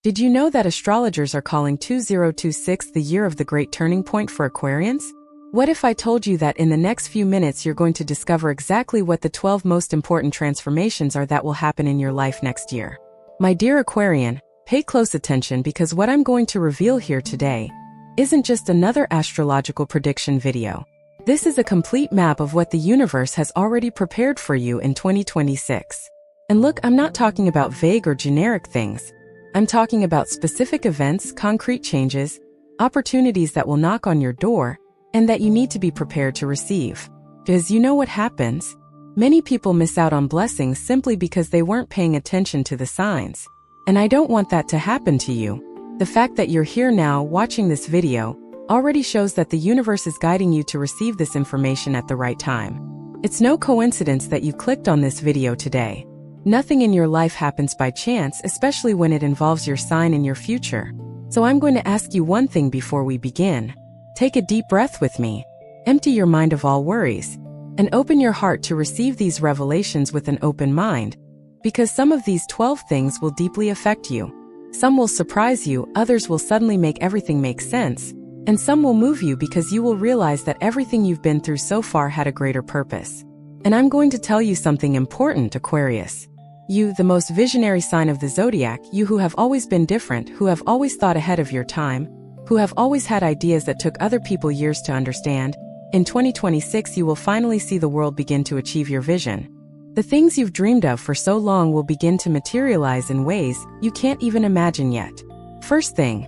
Did you know that astrologers are calling 2026 the year of the great turning point for Aquarians? What if I told you that in the next few minutes you're going to discover exactly what the 12 most important transformations are that will happen in your life next year? My dear Aquarian, pay close attention because what I'm going to reveal here today isn't just another astrological prediction video. This is a complete map of what the universe has already prepared for you in 2026. And look, I'm not talking about vague or generic things. I'm talking about specific events, concrete changes, opportunities that will knock on your door, and that you need to be prepared to receive. Because you know what happens? Many people miss out on blessings simply because they weren't paying attention to the signs. And I don't want that to happen to you. The fact that you're here now watching this video already shows that the universe is guiding you to receive this information at the right time. It's no coincidence that you clicked on this video today. Nothing in your life happens by chance, especially when it involves your sign and your future. So I'm going to ask you one thing before we begin. Take a deep breath with me. Empty your mind of all worries. And open your heart to receive these revelations with an open mind. Because some of these 12 things will deeply affect you. Some will surprise you, others will suddenly make everything make sense. And some will move you because you will realize that everything you've been through so far had a greater purpose. And I'm going to tell you something important, Aquarius. You, the most visionary sign of the zodiac, you who have always been different, who have always thought ahead of your time, who have always had ideas that took other people years to understand, in 2026 you will finally see the world begin to achieve your vision. The things you've dreamed of for so long will begin to materialize in ways you can't even imagine yet. First thing,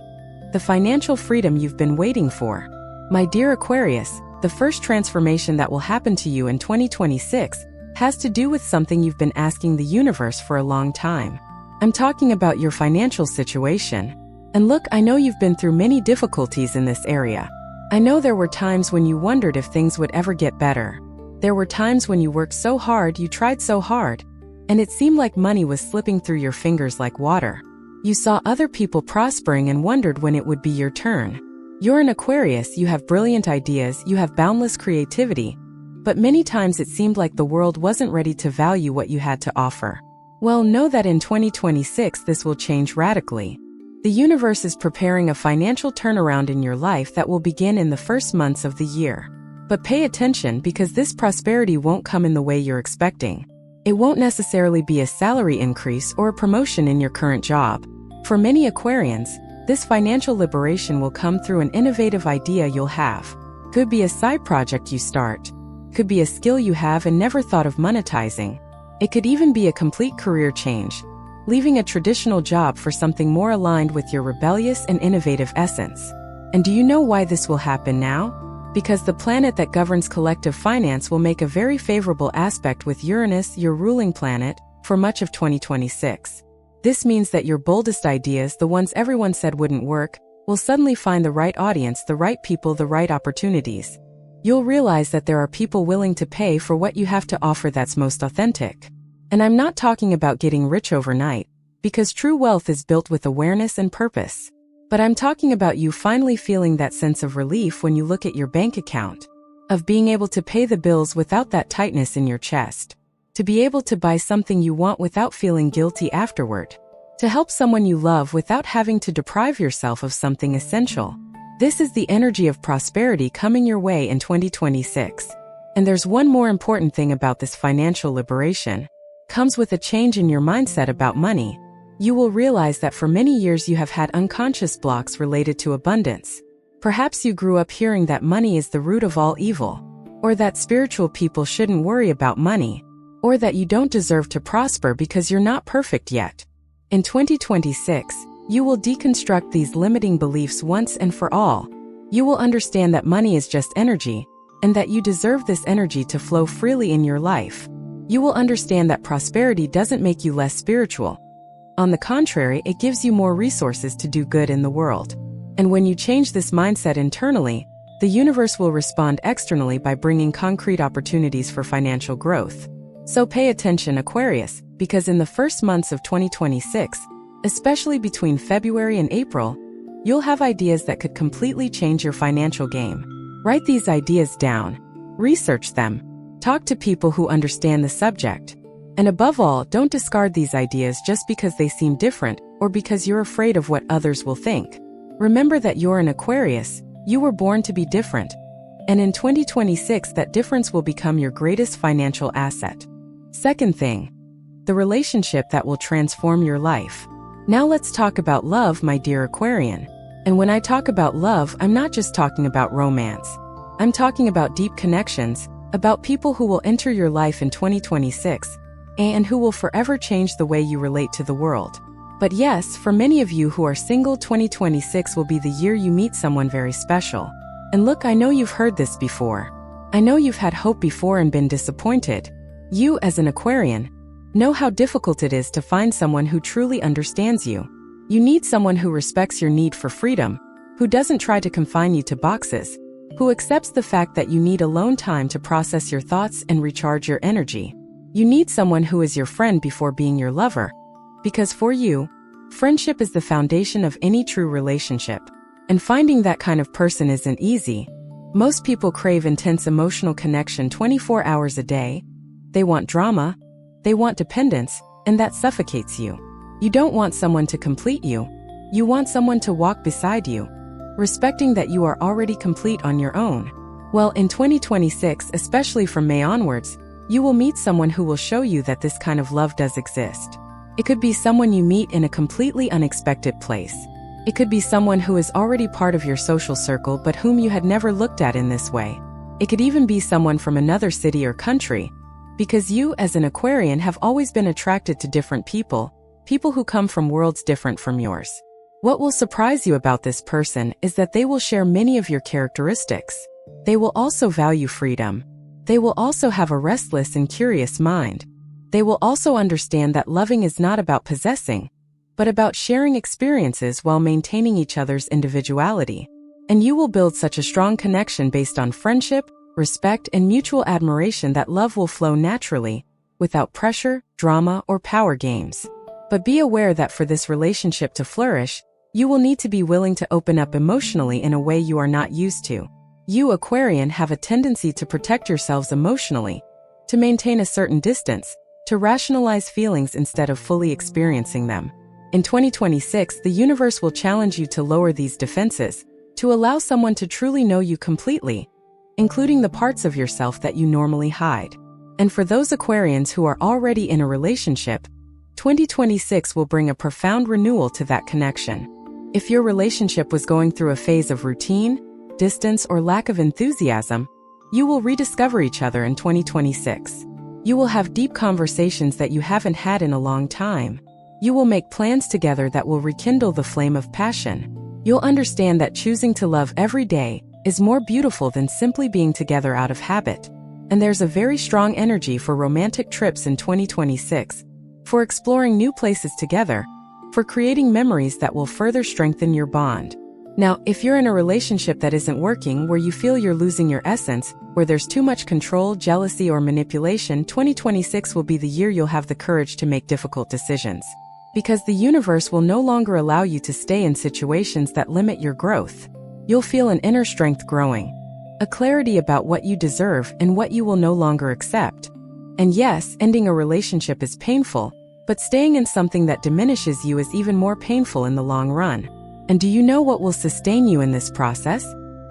the financial freedom you've been waiting for. My dear Aquarius, the first transformation that will happen to you in 2026 has to do with something you've been asking the universe for a long time. I'm talking about your financial situation. And look, I know you've been through many difficulties in this area. I know there were times when you wondered if things would ever get better. There were times when you worked so hard, you tried so hard, and it seemed like money was slipping through your fingers like water. You saw other people prospering and wondered when it would be your turn. You're an Aquarius, you have brilliant ideas, you have boundless creativity, but many times it seemed like the world wasn't ready to value what you had to offer. Well, know that in 2026 this will change radically. The universe is preparing a financial turnaround in your life that will begin in the first months of the year. But pay attention because this prosperity won't come in the way you're expecting. It won't necessarily be a salary increase or a promotion in your current job. For many Aquarians, this financial liberation will come through an innovative idea you'll have. Could be a side project you start. Could be a skill you have and never thought of monetizing. It could even be a complete career change, leaving a traditional job for something more aligned with your rebellious and innovative essence. And do you know why this will happen now? Because the planet that governs collective finance will make a very favorable aspect with Uranus, your ruling planet, for much of 2026. This means that your boldest ideas, the ones everyone said wouldn't work, will suddenly find the right audience, the right people, the right opportunities. You'll realize that there are people willing to pay for what you have to offer that's most authentic. And I'm not talking about getting rich overnight, because true wealth is built with awareness and purpose. But I'm talking about you finally feeling that sense of relief when you look at your bank account, of being able to pay the bills without that tightness in your chest, to be able to buy something you want without feeling guilty afterward, to help someone you love without having to deprive yourself of something essential. This is the energy of prosperity coming your way in 2026. And there's one more important thing about this financial liberation. Comes with a change in your mindset about money. You will realize that for many years you have had unconscious blocks related to abundance. Perhaps you grew up hearing that money is the root of all evil, or that spiritual people shouldn't worry about money, or that you don't deserve to prosper because you're not perfect yet. In 2026, you will deconstruct these limiting beliefs once and for all. You will understand that money is just energy, and that you deserve this energy to flow freely in your life. You will understand that prosperity doesn't make you less spiritual. On the contrary, it gives you more resources to do good in the world. And when you change this mindset internally, the universe will respond externally by bringing concrete opportunities for financial growth. So pay attention, Aquarius, because in the first months of 2026, especially between February and April, you'll have ideas that could completely change your financial game. Write these ideas down. Research them. Talk to people who understand the subject. And above all, don't discard these ideas just because they seem different or because you're afraid of what others will think. Remember that you're an Aquarius, you were born to be different. And in 2026, that difference will become your greatest financial asset. Second thing, the relationship that will transform your life. Now let's talk about love, my dear Aquarian. And when I talk about love, I'm not just talking about romance. I'm talking about deep connections, about people who will enter your life in 2026, and who will forever change the way you relate to the world. But yes, for many of you who are single, 2026 will be the year you meet someone very special. And look, I know you've heard this before. I know you've had hope before and been disappointed. You, as an Aquarian, know how difficult it is to find someone who truly understands you. You need someone who respects your need for freedom, who doesn't try to confine you to boxes, who accepts the fact that you need alone time to process your thoughts and recharge your energy. You need someone who is your friend before being your lover. Because for you, friendship is the foundation of any true relationship. And finding that kind of person isn't easy. Most people crave intense emotional connection 24 hours a day. They want drama, they want dependence, and that suffocates you. You don't want someone to complete you. You want someone to walk beside you, respecting that you are already complete on your own. Well, in 2026, especially from May onwards, you will meet someone who will show you that this kind of love does exist. It could be someone you meet in a completely unexpected place. It could be someone who is already part of your social circle but whom you had never looked at in this way. It could even be someone from another city or country. Because you, as an Aquarian, have always been attracted to different people, people who come from worlds different from yours. What will surprise you about this person is that they will share many of your characteristics. They will also value freedom. They will also have a restless and curious mind. They will also understand that loving is not about possessing, but about sharing experiences while maintaining each other's individuality. And you will build such a strong connection based on friendship, respect, and mutual admiration that love will flow naturally, without pressure, drama, or power games. But be aware that for this relationship to flourish, you will need to be willing to open up emotionally in a way you are not used to. You, Aquarian, have a tendency to protect yourselves emotionally, to maintain a certain distance, to rationalize feelings instead of fully experiencing them. In 2026, the universe will challenge you to lower these defenses, to allow someone to truly know you completely, including the parts of yourself that you normally hide. And for those Aquarians who are already in a relationship, 2026 will bring a profound renewal to that connection. If your relationship was going through a phase of routine, distance, or lack of enthusiasm, you will rediscover each other in 2026. You will have deep conversations that you haven't had in a long time. You will make plans together that will rekindle the flame of passion. You'll understand that choosing to love every day is more beautiful than simply being together out of habit. And there's a very strong energy for romantic trips in 2026, for exploring new places together, for creating memories that will further strengthen your bond. Now, if you're in a relationship that isn't working, where you feel you're losing your essence, where there's too much control, jealousy, or manipulation, 2026 will be the year you'll have the courage to make difficult decisions. Because the universe will no longer allow you to stay in situations that limit your growth. You'll feel an inner strength growing, a clarity about what you deserve and what you will no longer accept. And yes, ending a relationship is painful, but staying in something that diminishes you is even more painful in the long run. And do you know what will sustain you in this process?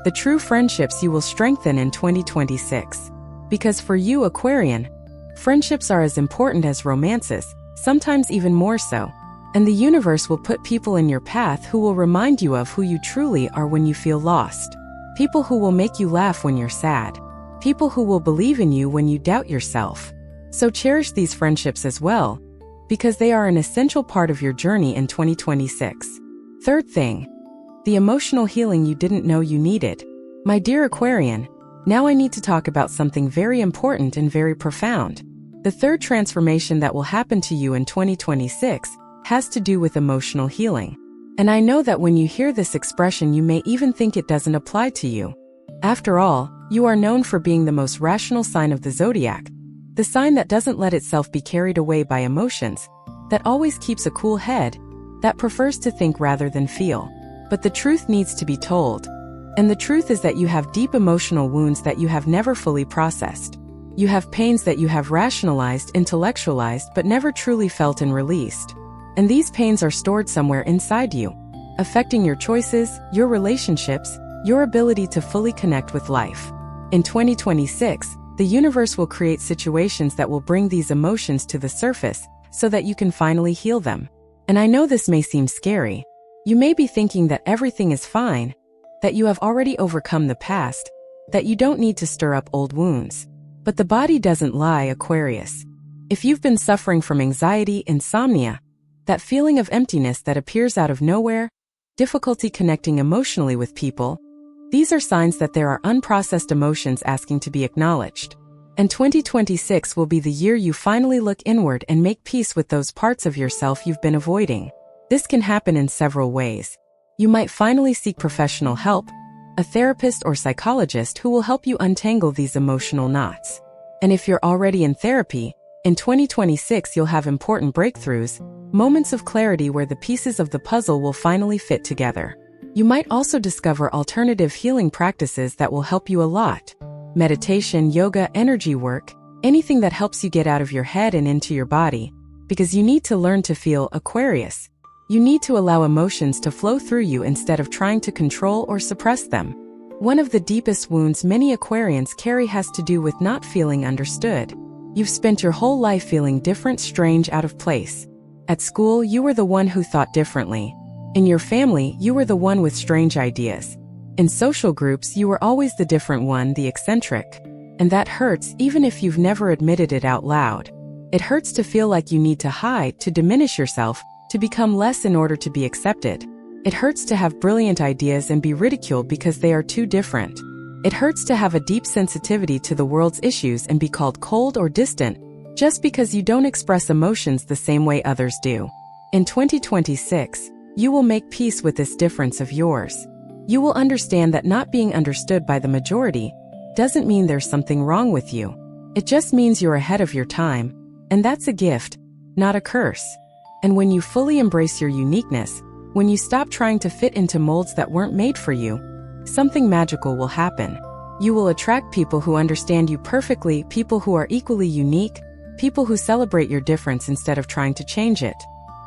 The true friendships you will strengthen in 2026. Because for you, Aquarian, friendships are as important as romances, sometimes even more so. And the universe will put people in your path who will remind you of who you truly are when you feel lost. People who will make you laugh when you're sad. People who will believe in you when you doubt yourself. So cherish these friendships as well, because they are an essential part of your journey in 2026. Third thing, the emotional healing you didn't know you needed. My dear Aquarian, now I need to talk about something very important and very profound. The third transformation that will happen to you in 2026 has to do with emotional healing. And I know that when you hear this expression, you may even think it doesn't apply to you. After all, you are known for being the most rational sign of the zodiac, the sign that doesn't let itself be carried away by emotions, that always keeps a cool head, that prefers to think rather than feel. But the truth needs to be told. And the truth is that you have deep emotional wounds that you have never fully processed. You have pains that you have rationalized, intellectualized, but never truly felt and released. And these pains are stored somewhere inside you, affecting your choices, your relationships, your ability to fully connect with life. In 2026, the universe will create situations that will bring these emotions to the surface so that you can finally heal them. And I know this may seem scary. You may be thinking that everything is fine, that you have already overcome the past, that you don't need to stir up old wounds. But the body doesn't lie, Aquarius. If you've been suffering from anxiety, insomnia, that feeling of emptiness that appears out of nowhere, difficulty connecting emotionally with people, these are signs that there are unprocessed emotions asking to be acknowledged. And 2026 will be the year you finally look inward and make peace with those parts of yourself you've been avoiding. This can happen in several ways. You might finally seek professional help, a therapist or psychologist who will help you untangle these emotional knots. And if you're already in therapy, in 2026 you'll have important breakthroughs, moments of clarity where the pieces of the puzzle will finally fit together. You might also discover alternative healing practices that will help you a lot. Meditation, yoga, energy work, anything that helps you get out of your head and into your body. Because you need to learn to feel, Aquarius. You need to allow emotions to flow through you instead of trying to control or suppress them. One of the deepest wounds many Aquarians carry has to do with not feeling understood. You've spent your whole life feeling different, strange, out of place. At school, you were the one who thought differently. In your family, you were the one with strange ideas. In social groups, you were always the different one, the eccentric. And that hurts even if you've never admitted it out loud. It hurts to feel like you need to hide, to diminish yourself, to become less in order to be accepted. It hurts to have brilliant ideas and be ridiculed because they are too different. It hurts to have a deep sensitivity to the world's issues and be called cold or distant just because you don't express emotions the same way others do. In 2026, you will make peace with this difference of yours. You will understand that not being understood by the majority doesn't mean there's something wrong with you. It just means you're ahead of your time, and that's a gift, not a curse. And when you fully embrace your uniqueness, when you stop trying to fit into molds that weren't made for you, something magical will happen. You will attract people who understand you perfectly, people who are equally unique, people who celebrate your difference instead of trying to change it.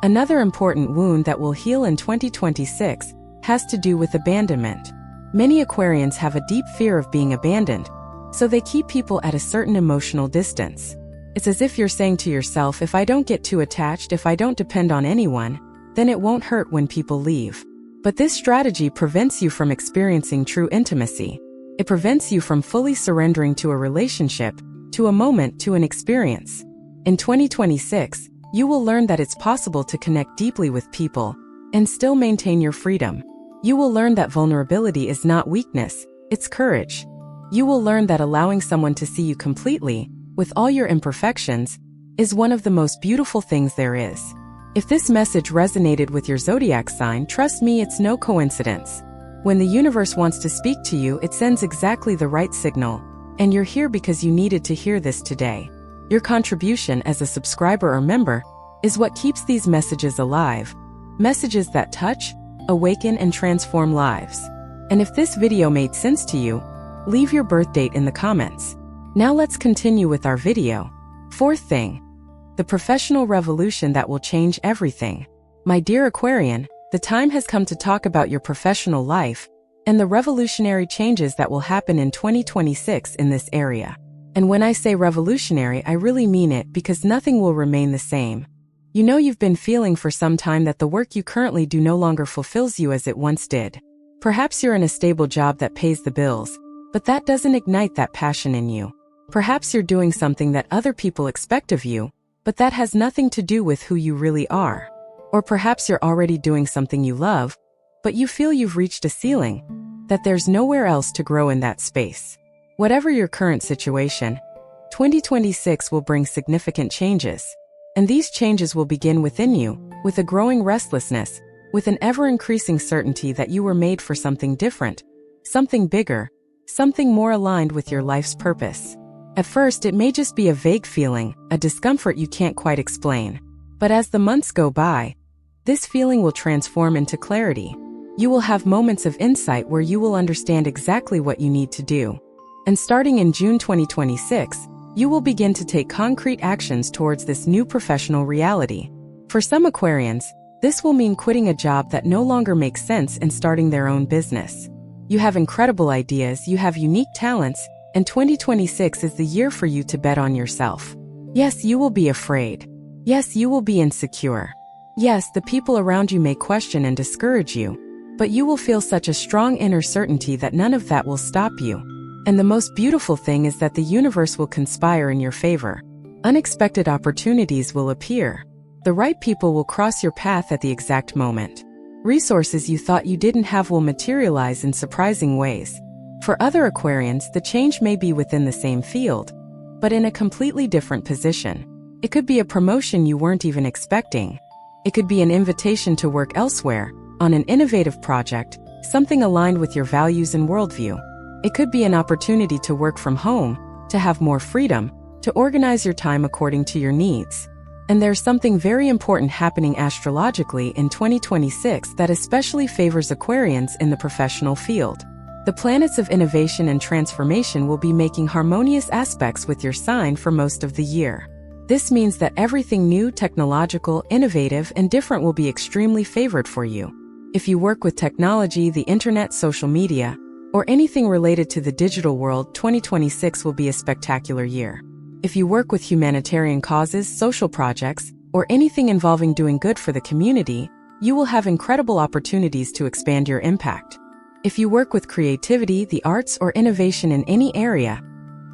Another important wound that will heal in 2026 has to do with abandonment. Many Aquarians have a deep fear of being abandoned, so they keep people at a certain emotional distance. It's as if you're saying to yourself, if I don't get too attached, if I don't depend on anyone, then it won't hurt when people leave. But this strategy prevents you from experiencing true intimacy. It prevents you from fully surrendering to a relationship, to a moment, to an experience. In 2026, you will learn that it's possible to connect deeply with people and still maintain your freedom. You will learn that vulnerability is not weakness, it's courage. You will learn that allowing someone to see you completely, with all your imperfections, is one of the most beautiful things there is. If this message resonated with your zodiac sign, trust me, it's no coincidence. When the universe wants to speak to you, it sends exactly the right signal, and you're here because you needed to hear this today. Your contribution as a subscriber or member is what keeps these messages alive. Messages that touch, awaken, and transform lives. And if this video made sense to you, leave your birth date in the comments. Now let's continue with our video. Fourth thing, the professional revolution that will change everything. My dear Aquarian, the time has come to talk about your professional life and the revolutionary changes that will happen in 2026 in this area. And when I say revolutionary, I really mean it, because nothing will remain the same. You know, you've been feeling for some time that the work you currently do no longer fulfills you as it once did. Perhaps you're in a stable job that pays the bills, but that doesn't ignite that passion in you. Perhaps you're doing something that other people expect of you, but that has nothing to do with who you really are. Or perhaps you're already doing something you love, but you feel you've reached a ceiling, that there's nowhere else to grow in that space. Whatever your current situation, 2026 will bring significant changes. And these changes will begin within you, with a growing restlessness, with an ever-increasing certainty that you were made for something different, something bigger, something more aligned with your life's purpose. At first, it may just be a vague feeling, a discomfort you can't quite explain. But as the months go by, this feeling will transform into clarity. You will have moments of insight where you will understand exactly what you need to do. And starting in June 2026, you will begin to take concrete actions towards this new professional reality. For some Aquarians, this will mean quitting a job that no longer makes sense and starting their own business. You have incredible ideas, you have unique talents, and 2026 is the year for you to bet on yourself. Yes, you will be afraid. Yes, you will be insecure. Yes, the people around you may question and discourage you, but you will feel such a strong inner certainty that none of that will stop you. And the most beautiful thing is that the universe will conspire in your favor. Unexpected opportunities will appear. The right people will cross your path at the exact moment. Resources you thought you didn't have will materialize in surprising ways. For other Aquarians, the change may be within the same field, but in a completely different position. It could be a promotion you weren't even expecting. It could be an invitation to work elsewhere, on an innovative project, something aligned with your values and worldview. It could be an opportunity to work from home, to have more freedom, to organize your time according to your needs. And there's something very important happening astrologically in 2026 that especially favors Aquarians in the professional field. The planets of innovation and transformation will be making harmonious aspects with your sign for most of the year. This means that everything new, technological, innovative, and different will be extremely favored for you. If you work with technology, the internet, social media, or anything related to the digital world, 2026 will be a spectacular year. If you work with humanitarian causes, social projects, or anything involving doing good for the community, you will have incredible opportunities to expand your impact. If you work with creativity, the arts, or innovation in any area,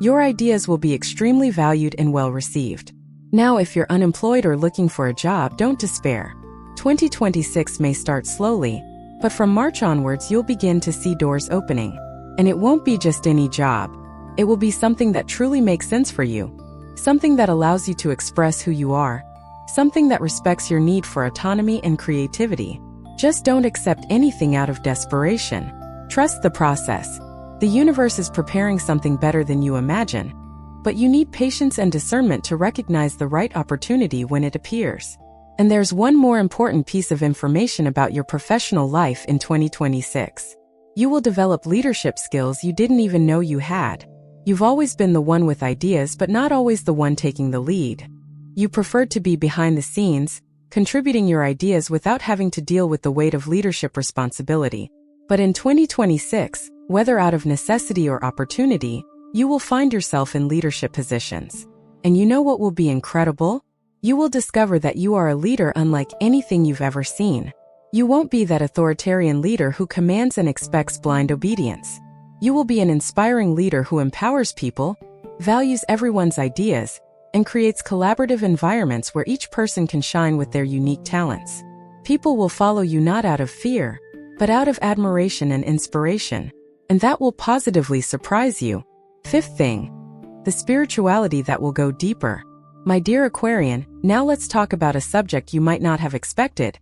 your ideas will be extremely valued and well received. Now, if you're unemployed or looking for a job, don't despair. 2026 may start slowly, but from March onwards you'll begin to see doors opening. And it won't be just any job. It will be something that truly makes sense for you. Something that allows you to express who you are. Something that respects your need for autonomy and creativity. Just don't accept anything out of desperation. Trust the process. The universe is preparing something better than you imagine. But you need patience and discernment to recognize the right opportunity when it appears. And there's one more important piece of information about your professional life in 2026. You will develop leadership skills you didn't even know you had. You've always been the one with ideas, but not always the one taking the lead. You preferred to be behind the scenes, contributing your ideas without having to deal with the weight of leadership responsibility. But in 2026, whether out of necessity or opportunity, you will find yourself in leadership positions. And you know what will be incredible? You will discover that you are a leader unlike anything you've ever seen. You won't be that authoritarian leader who commands and expects blind obedience. You will be an inspiring leader who empowers people, values everyone's ideas, and creates collaborative environments where each person can shine with their unique talents. People will follow you not out of fear, but out of admiration and inspiration, and that will positively surprise you. Fifth thing, the spirituality that will go deeper. My dear Aquarian, now let's talk about a subject you might not have expected,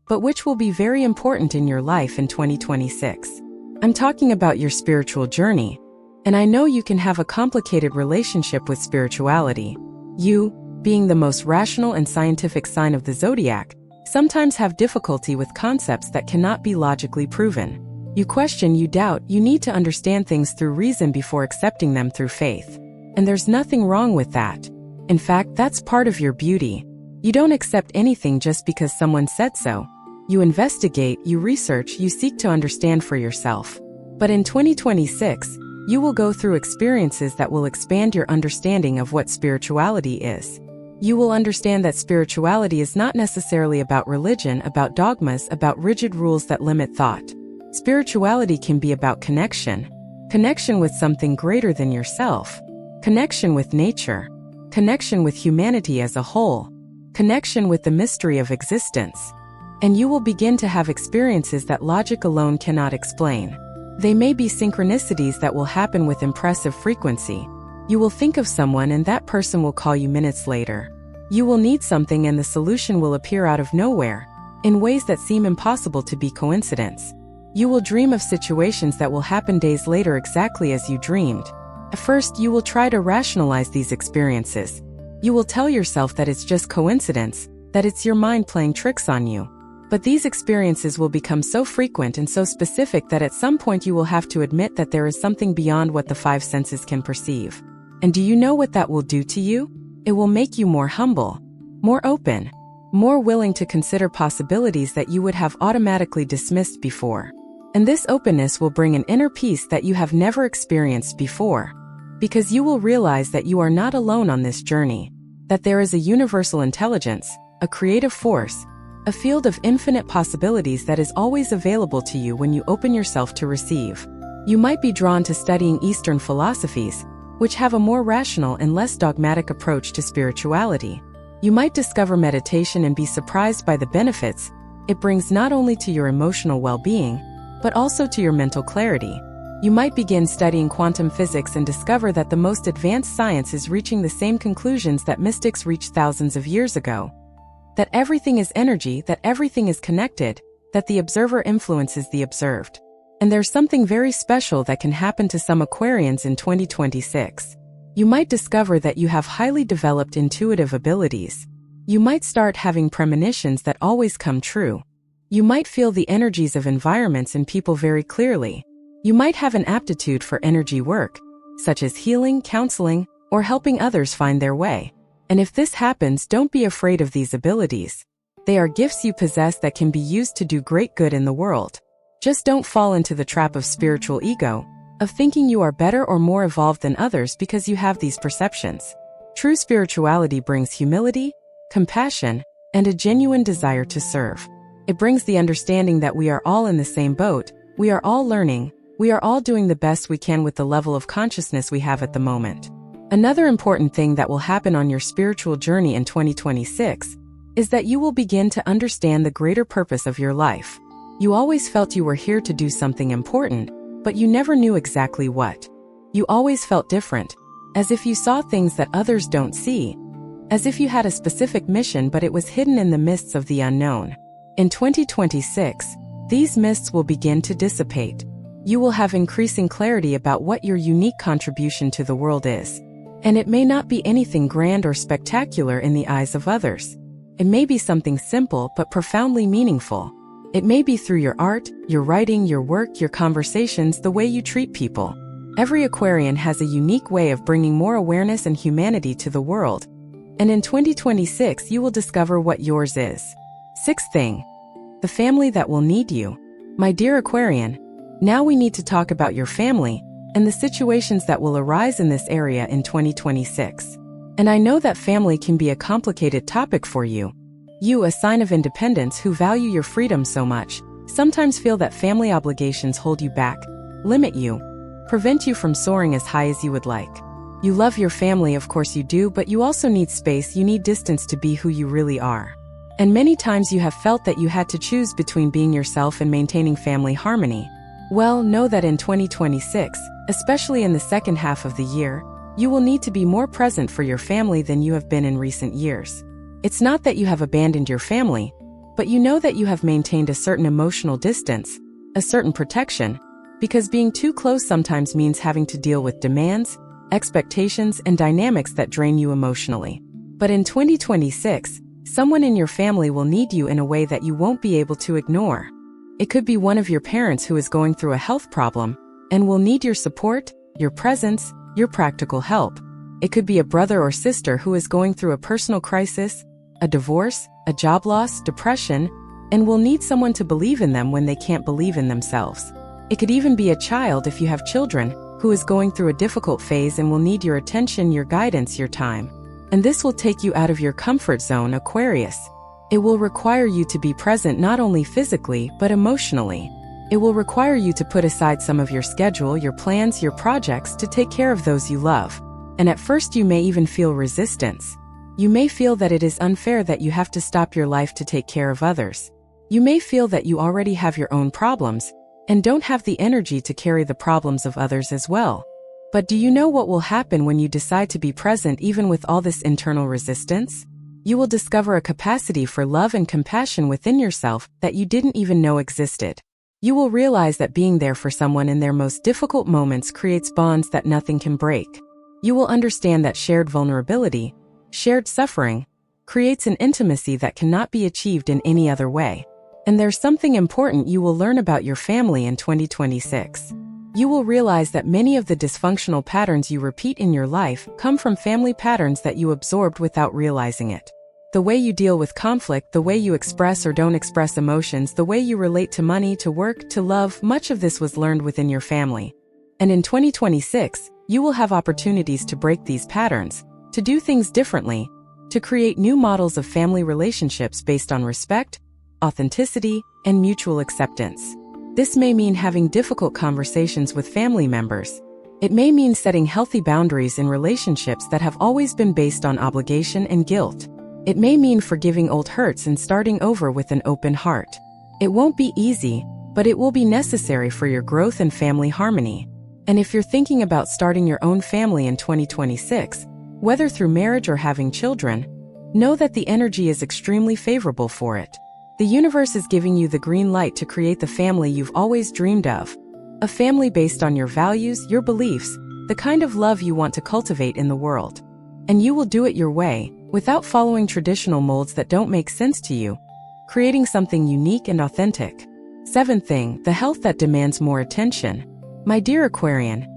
but which will be very important in your life in 2026. I'm talking about your spiritual journey, and I know you can have a complicated relationship with spirituality. You, being the most rational and scientific sign of the zodiac, sometimes have difficulty with concepts that cannot be logically proven. You question, you doubt, you need to understand things through reason before accepting them through faith. And there's nothing wrong with that. In fact, that's part of your beauty. You don't accept anything just because someone said so. You investigate, you research, you seek to understand for yourself. But in 2026, you will go through experiences that will expand your understanding of what spirituality is. You will understand that spirituality is not necessarily about religion, about dogmas, about rigid rules that limit thought. Spirituality can be about connection. Connection with something greater than yourself. Connection with nature. Connection with humanity as a whole. Connection with the mystery of existence. And you will begin to have experiences that logic alone cannot explain. They may be synchronicities that will happen with impressive frequency. You will think of someone and that person will call you minutes later. You will need something and the solution will appear out of nowhere, in ways that seem impossible to be coincidence. You will dream of situations that will happen days later exactly as you dreamed. At first, you will try to rationalize these experiences. You will tell yourself that it's just coincidence, that it's your mind playing tricks on you. But these experiences will become so frequent and so specific that at some point you will have to admit that there is something beyond what the five senses can perceive. And do you know what that will do to you? It will make you more humble, more open, more willing to consider possibilities that you would have automatically dismissed before. And this openness will bring an inner peace that you have never experienced before, because you will realize that you are not alone on this journey, that there is a universal intelligence, a creative force, a field of infinite possibilities that is always available to you when you open yourself to receive. You might be drawn to studying Eastern philosophies, which have a more rational and less dogmatic approach to spirituality. You might discover meditation and be surprised by the benefits it brings not only to your emotional well-being, but also to your mental clarity. You might begin studying quantum physics and discover that the most advanced science is reaching the same conclusions that mystics reached thousands of years ago. That everything is energy, that everything is connected, that the observer influences the observed. And there's something very special that can happen to some Aquarians in 2026. You might discover that you have highly developed intuitive abilities. You might start having premonitions that always come true. You might feel the energies of environments and people very clearly. You might have an aptitude for energy work, such as healing, counseling, or helping others find their way. And if this happens, don't be afraid of these abilities. They are gifts you possess that can be used to do great good in the world. Just don't fall into the trap of spiritual ego, of thinking you are better or more evolved than others because you have these perceptions. True spirituality brings humility, compassion, and a genuine desire to serve. It brings the understanding that we are all in the same boat, we are all learning, we are all doing the best we can with the level of consciousness we have at the moment. Another important thing that will happen on your spiritual journey in 2026 is that you will begin to understand the greater purpose of your life. You always felt you were here to do something important, but you never knew exactly what. You always felt different, as if you saw things that others don't see, as if you had a specific mission but it was hidden in the mists of the unknown. In 2026, these mists will begin to dissipate. You will have increasing clarity about what your unique contribution to the world is. And it may not be anything grand or spectacular in the eyes of others. It may be something simple but profoundly meaningful. It may be through your art, your writing, your work, your conversations, the way you treat people. Every Aquarian has a unique way of bringing more awareness and humanity to the world. And in 2026, you will discover what yours is. Sixth thing, the family that will need you. My dear Aquarian, now we need to talk about your family and the situations that will arise in this area in 2026. And I know that family can be a complicated topic for you. You, a sign of independence who value your freedom so much, sometimes feel that family obligations hold you back, limit you, prevent you from soaring as high as you would like. You love your family, of course you do, but you also need space, you need distance to be who you really are. And many times you have felt that you had to choose between being yourself and maintaining family harmony. Well, know that in 2026, especially in the second half of the year, you will need to be more present for your family than you have been in recent years. It's not that you have abandoned your family, but you know that you have maintained a certain emotional distance, a certain protection, because being too close sometimes means having to deal with demands, expectations, and dynamics that drain you emotionally. But in 2026, someone in your family will need you in a way that you won't be able to ignore. It could be one of your parents who is going through a health problem and will need your support, your presence, your practical help. It could be a brother or sister who is going through a personal crisis, a divorce, a job loss, depression, and will need someone to believe in them when they can't believe in themselves. It could even be a child, if you have children, who is going through a difficult phase and will need your attention, your guidance, your time. And this will take you out of your comfort zone, Aquarius. It will require you to be present not only physically, but emotionally. It will require you to put aside some of your schedule, your plans, your projects to take care of those you love. And at first you may even feel resistance. You may feel that it is unfair that you have to stop your life to take care of others. You may feel that you already have your own problems and don't have the energy to carry the problems of others as well. But do you know what will happen when you decide to be present even with all this internal resistance? You will discover a capacity for love and compassion within yourself that you didn't even know existed. You will realize that being there for someone in their most difficult moments creates bonds that nothing can break. You will understand that shared vulnerability, shared suffering, creates an intimacy that cannot be achieved in any other way. And there's something important you will learn about your family in 2026. You will realize that many of the dysfunctional patterns you repeat in your life come from family patterns that you absorbed without realizing it. The way you deal with conflict, the way you express or don't express emotions, the way you relate to money, to work, to love, much of this was learned within your family. And in 2026, you will have opportunities to break these patterns, to do things differently, to create new models of family relationships based on respect, authenticity, and mutual acceptance. This may mean having difficult conversations with family members. It may mean setting healthy boundaries in relationships that have always been based on obligation and guilt. It may mean forgiving old hurts and starting over with an open heart. It won't be easy, but it will be necessary for your growth and family harmony. And if you're thinking about starting your own family in 2026, whether through marriage or having children, know that the energy is extremely favorable for it. The universe is giving you the green light to create the family you've always dreamed of. A family based on your values, your beliefs, the kind of love you want to cultivate in the world. And you will do it your way, without following traditional molds that don't make sense to you, creating something unique and authentic. Seventh thing, the health that demands more attention. My dear Aquarian,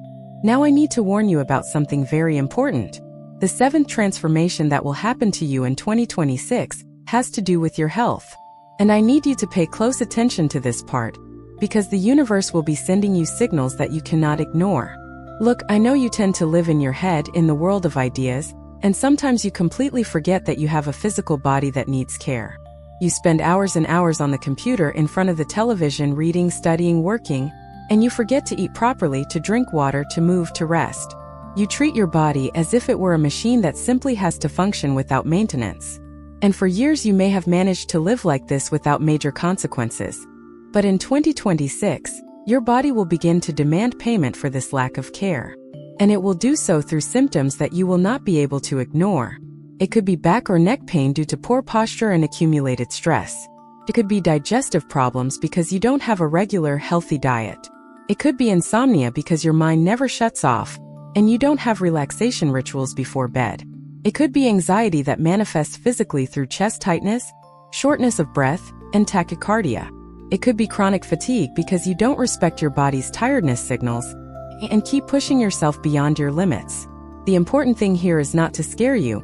now I need to warn you about something very important. The seventh transformation that will happen to you in 2026 has to do with your health. And I need you to pay close attention to this part, because the universe will be sending you signals that you cannot ignore. Look, I know you tend to live in your head, in the world of ideas, and sometimes you completely forget that you have a physical body that needs care. You spend hours and hours on the computer, in front of the television, reading, studying, working, and you forget to eat properly, to drink water, to move, to rest. You treat your body as if it were a machine that simply has to function without maintenance. And for years you may have managed to live like this without major consequences. But in 2026, your body will begin to demand payment for this lack of care. And it will do so through symptoms that you will not be able to ignore. It could be back or neck pain due to poor posture and accumulated stress. It could be digestive problems because you don't have a regular, healthy diet. It could be insomnia because your mind never shuts off, and you don't have relaxation rituals before bed. It could be anxiety that manifests physically through chest tightness, shortness of breath, and tachycardia. It could be chronic fatigue because you don't respect your body's tiredness signals and keep pushing yourself beyond your limits. The important thing here is not to scare you,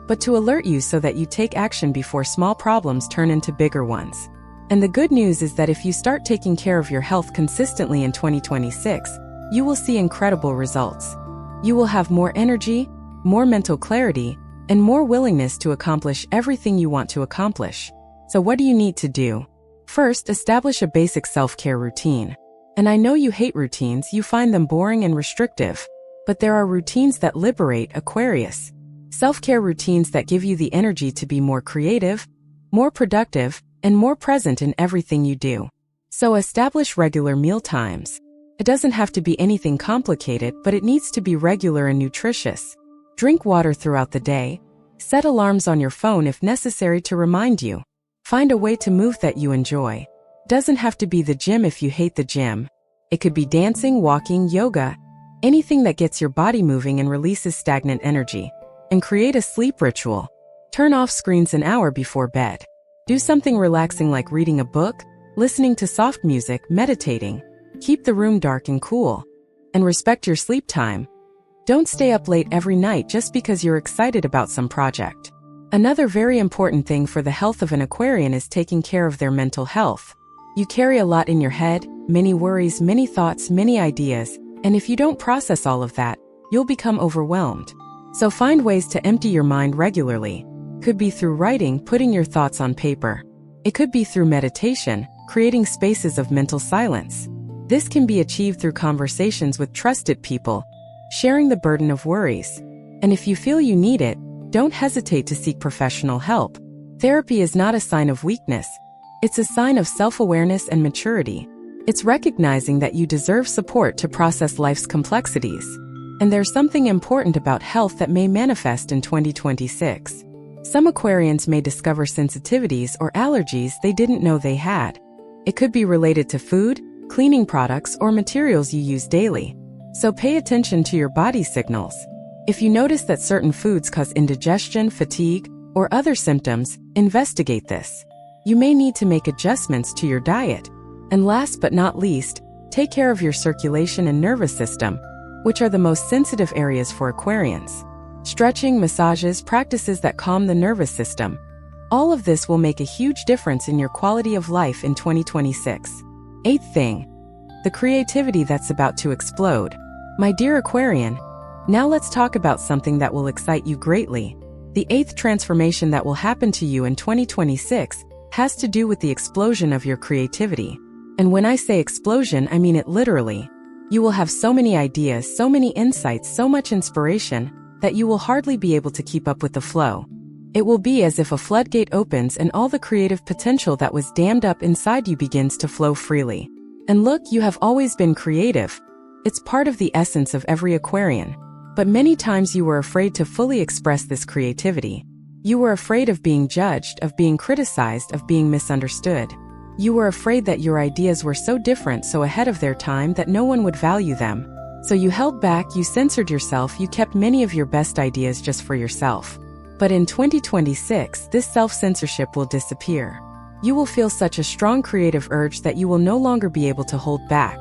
but to alert you so that you take action before small problems turn into bigger ones. And the good news is that if you start taking care of your health consistently in 2026, you will see incredible results. You will have more energy, more mental clarity, and more willingness to accomplish everything you want to accomplish. So what do you need to do? First, establish a basic self-care routine. And I know you hate routines, you find them boring and restrictive. But there are routines that liberate, Aquarius. Self-care routines that give you the energy to be more creative, more productive, and more present in everything you do. So establish regular meal times. It doesn't have to be anything complicated, but it needs to be regular and nutritious. Drink water throughout the day. Set alarms on your phone if necessary to remind you. Find a way to move that you enjoy. Doesn't have to be the gym if you hate the gym. It could be dancing, walking, yoga, anything that gets your body moving and releases stagnant energy. And create a sleep ritual. Turn off screens an hour before bed. Do something relaxing like reading a book, listening to soft music, meditating. Keep the room dark and cool. And respect your sleep time. Don't stay up late every night just because you're excited about some project. Another very important thing for the health of an Aquarian is taking care of their mental health. You carry a lot in your head, many worries, many thoughts, many ideas, and if you don't process all of that, you'll become overwhelmed. So find ways to empty your mind regularly. Could be through writing, putting your thoughts on paper. It could be through meditation, creating spaces of mental silence. This can be achieved through conversations with trusted people, sharing the burden of worries. And if you feel you need it, don't hesitate to seek professional help. Therapy is not a sign of weakness. It's a sign of self-awareness and maturity. It's recognizing that you deserve support to process life's complexities. And there's something important about health that may manifest in 2026. Some Aquarians may discover sensitivities or allergies they didn't know they had. It could be related to food, cleaning products, or materials you use daily. So pay attention to your body's signals. If you notice that certain foods cause indigestion, fatigue, or other symptoms, investigate this. You may need to make adjustments to your diet. And last but not least, take care of your circulation and nervous system, which are the most sensitive areas for Aquarians. Stretching, massages, practices that calm the nervous system, All of this will make a huge difference in your quality of life in 2026. Eighth thing, the creativity that's about to explode. My dear Aquarian, now let's talk about something that will excite you greatly. The eighth transformation that will happen to you in 2026 has to do with the explosion of your creativity. And when I say explosion, I mean it literally. You will have so many ideas, so many insights, so much inspiration, that you will hardly be able to keep up with the flow. It will be as if a floodgate opens and all the creative potential that was dammed up inside you begins to flow freely. And look, you have always been creative. It's part of the essence of every Aquarian. But many times you were afraid to fully express this creativity. You were afraid of being judged, of being criticized, of being misunderstood. You were afraid that your ideas were so different, so ahead of their time, that no one would value them. So you held back, you censored yourself, you kept many of your best ideas just for yourself. But in 2026, this self-censorship will disappear. You will feel such a strong creative urge that you will no longer be able to hold back.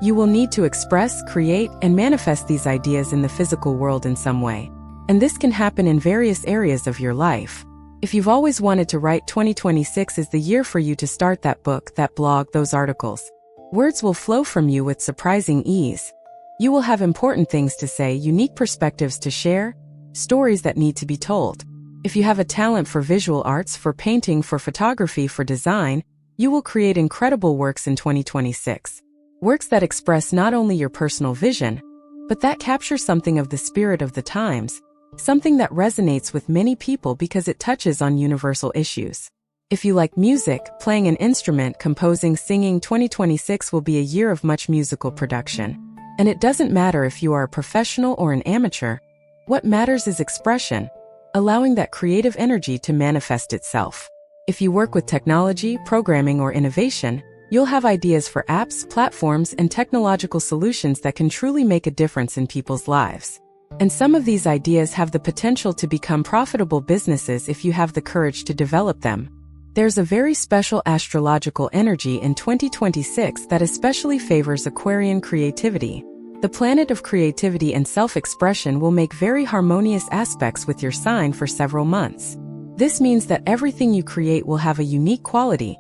You will need to express, create, and manifest these ideas in the physical world in some way. And this can happen in various areas of your life. If you've always wanted to write, 2026 is the year for you to start that book, that blog, those articles. Words will flow from you with surprising ease. You will have important things to say, unique perspectives to share, stories that need to be told. If you have a talent for visual arts, for painting, for photography, for design, you will create incredible works in 2026. Works that express not only your personal vision, but that capture something of the spirit of the times, something that resonates with many people because it touches on universal issues. If you like music, playing an instrument, composing, singing, 2026 will be a year of much musical production. And it doesn't matter if you are a professional or an amateur. What matters is expression, allowing that creative energy to manifest itself. If you work with technology, programming, or innovation, you'll have ideas for apps, platforms, and technological solutions that can truly make a difference in people's lives. And some of these ideas have the potential to become profitable businesses if you have the courage to develop them. There's a very special astrological energy in 2026 that especially favors Aquarian creativity. The planet of creativity and self-expression will make very harmonious aspects with your sign for several months. This means that everything you create will have a unique quality,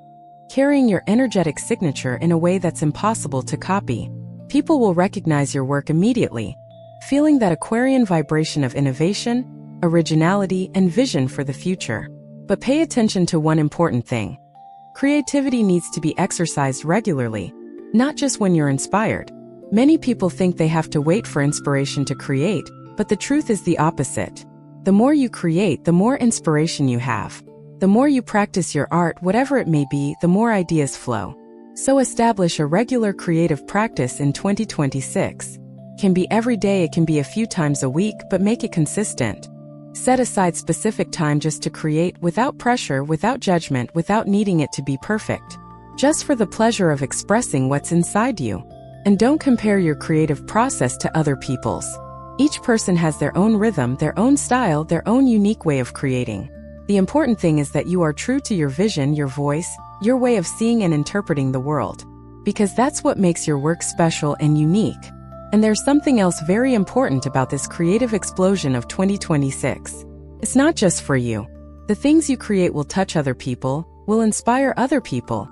carrying your energetic signature in a way that's impossible to copy. People will recognize your work immediately, feeling that Aquarian vibration of innovation, originality, and vision for the future. But pay attention to one important thing. Creativity needs to be exercised regularly, not just when you're inspired. Many people think they have to wait for inspiration to create, but the truth is the opposite. The more you create, the more inspiration you have. The more you practice your art, whatever it may be, the more ideas flow. So establish a regular creative practice in 2026. Can be every day, it can be a few times a week, but make it consistent. Set aside specific time just to create, without pressure, without judgment, without needing it to be perfect. Just for the pleasure of expressing what's inside you. And don't compare your creative process to other people's. Each person has their own rhythm, their own style, their own unique way of creating. The important thing is that you are true to your vision, your voice, your way of seeing and interpreting the world. Because that's what makes your work special and unique. And there's something else very important about this creative explosion of 2026. It's not just for you. The things you create will touch other people, will inspire other people,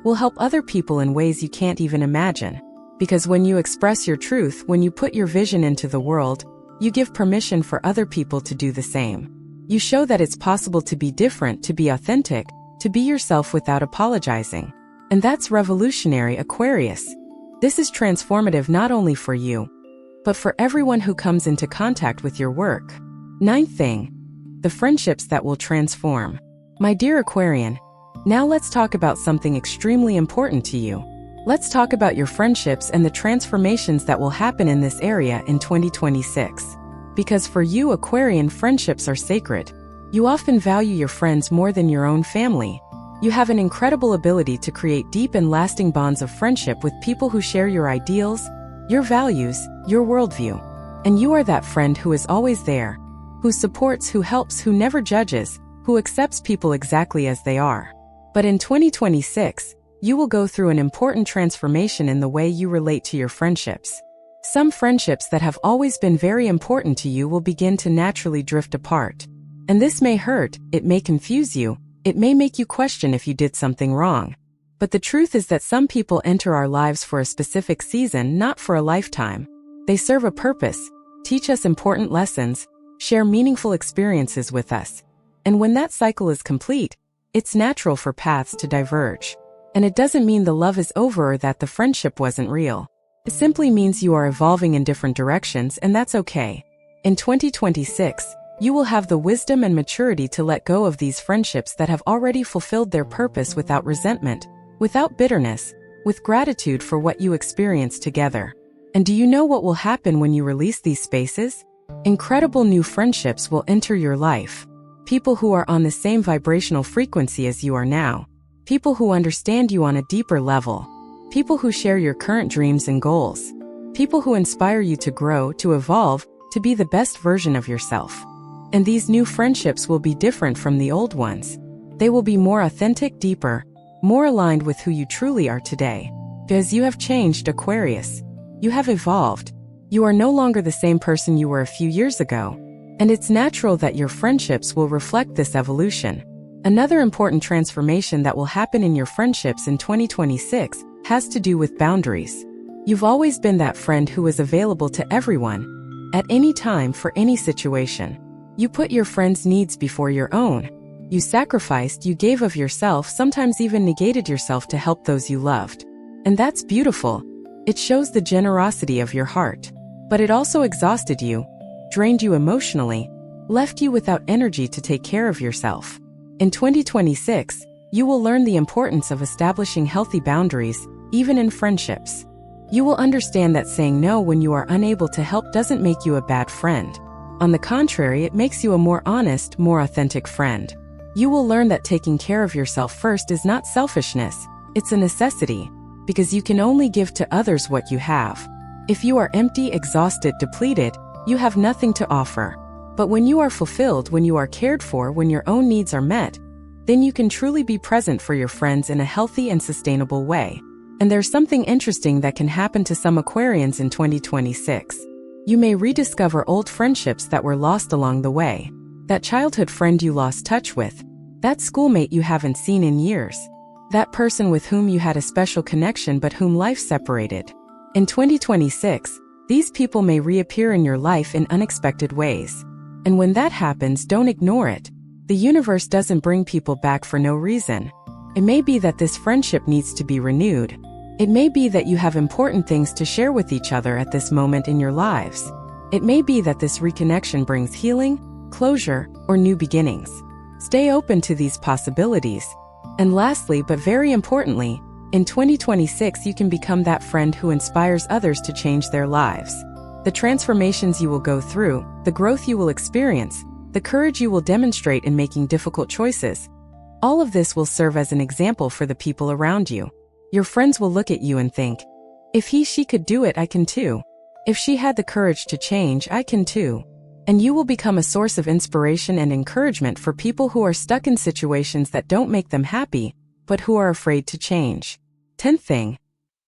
will help other people in ways you can't even imagine. Because when you express your truth, when you put your vision into the world, you give permission for other people to do the same. You show that it's possible to be different, to be authentic, to be yourself without apologizing. And that's revolutionary, Aquarius. This is transformative not only for you, but for everyone who comes into contact with your work. Ninth thing, the friendships that will transform. My dear Aquarian, now let's talk about something extremely important to you. Let's talk about your friendships and the transformations that will happen in this area in 2026. Because for you, Aquarian, friendships are sacred. You often value your friends more than your own family. You have an incredible ability to create deep and lasting bonds of friendship with people who share your ideals, your values, your worldview. And you are that friend who is always there, who supports, who helps, who never judges, who accepts people exactly as they are. But in 2026, you will go through an important transformation in the way you relate to your friendships. Some friendships that have always been very important to you will begin to naturally drift apart. And this may hurt, it may confuse you, It may make you question if you did something wrong. But the truth is that some people enter our lives for a specific season, not for a lifetime. They serve a purpose, teach us important lessons, share meaningful experiences with us. And when that cycle is complete, it's natural for paths to diverge. And it doesn't mean the love is over or that the friendship wasn't real. It simply means you are evolving in different directions, and that's okay. In 2026, you will have the wisdom and maturity to let go of these friendships that have already fulfilled their purpose without resentment, without bitterness, with gratitude for what you experienced together. And do you know what will happen when you release these spaces? Incredible new friendships will enter your life. People who are on the same vibrational frequency as you are now. People who understand you on a deeper level. People who share your current dreams and goals. People who inspire you to grow, to evolve, to be the best version of yourself. And these new friendships will be different from the old ones. They will be more authentic, deeper, more aligned with who you truly are today. Because you have changed, Aquarius. You have evolved. You are no longer the same person you were a few years ago. And it's natural that your friendships will reflect this evolution. Another important transformation that will happen in your friendships in 2026 has to do with boundaries. You've always been that friend who was available to everyone, at any time for any situation. You put your friends' needs before your own. You sacrificed, you gave of yourself, sometimes even negated yourself to help those you loved. And that's beautiful. It shows the generosity of your heart. But it also exhausted you, drained you emotionally, left you without energy to take care of yourself. In 2026, you will learn the importance of establishing healthy boundaries, even in friendships. You will understand that saying no when you are unable to help doesn't make you a bad friend. On the contrary, it makes you a more honest, more authentic friend. You will learn that taking care of yourself first is not selfishness, it's a necessity, because you can only give to others what you have. If you are empty, exhausted, depleted, you have nothing to offer. But when you are fulfilled, when you are cared for, when your own needs are met, then you can truly be present for your friends in a healthy and sustainable way. And there's something interesting that can happen to some Aquarians in 2026. You may rediscover old friendships that were lost along the way. That childhood friend you lost touch with. That schoolmate you haven't seen in years. That person with whom you had a special connection but whom life separated. In 2026, these people may reappear in your life in unexpected ways. And when that happens, don't ignore it. The universe doesn't bring people back for no reason. It may be that this friendship needs to be renewed. It may be that you have important things to share with each other at this moment in your lives. It may be that this reconnection brings healing, closure, or new beginnings. Stay open to these possibilities. And lastly, but very importantly, in 2026 you can become that friend who inspires others to change their lives. The transformations you will go through, the growth you will experience, the courage you will demonstrate in making difficult choices, all of this will serve as an example for the people around you. Your friends will look at you and think, if she could do it, I can too. If she had the courage to change, I can too. And you will become a source of inspiration and encouragement for people who are stuck in situations that don't make them happy, but who are afraid to change. 10th thing,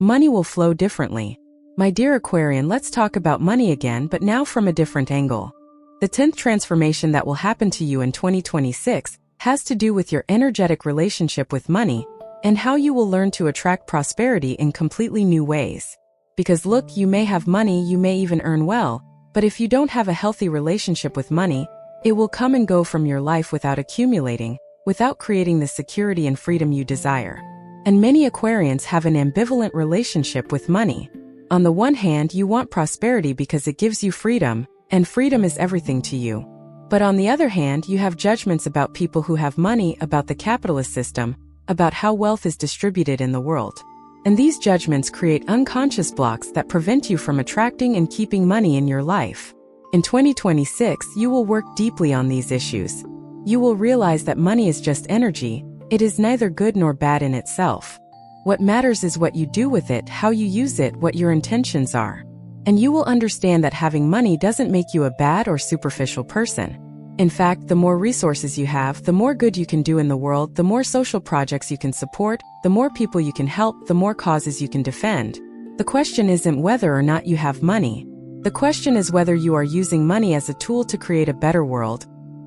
money will flow differently. My dear Aquarian, let's talk about money again, but now from a different angle. The 10th transformation that will happen to you in 2026 has to do with your energetic relationship with money and how you will learn to attract prosperity in completely new ways. Because look, you may have money, you may even earn well, but if you don't have a healthy relationship with money, it will come and go from your life without accumulating, without creating the security and freedom you desire. And many Aquarians have an ambivalent relationship with money. On the one hand, you want prosperity because it gives you freedom, and freedom is everything to you. But on the other hand, you have judgments about people who have money, about the capitalist system, about how wealth is distributed in the world. And these judgments create unconscious blocks that prevent you from attracting and keeping money in your life. In 2026, you will work deeply on these issues. You will realize that money is just energy. It is neither good nor bad in itself. What matters is what you do with it, how you use it, what your intentions are. And you will understand that having money doesn't make you a bad or superficial person. In fact, the more resources you have, the more good you can do in the world, the more social projects you can support, the more people you can help, the more causes you can defend. The question isn't whether or not you have money. The question is whether you are using money as a tool to create a better world,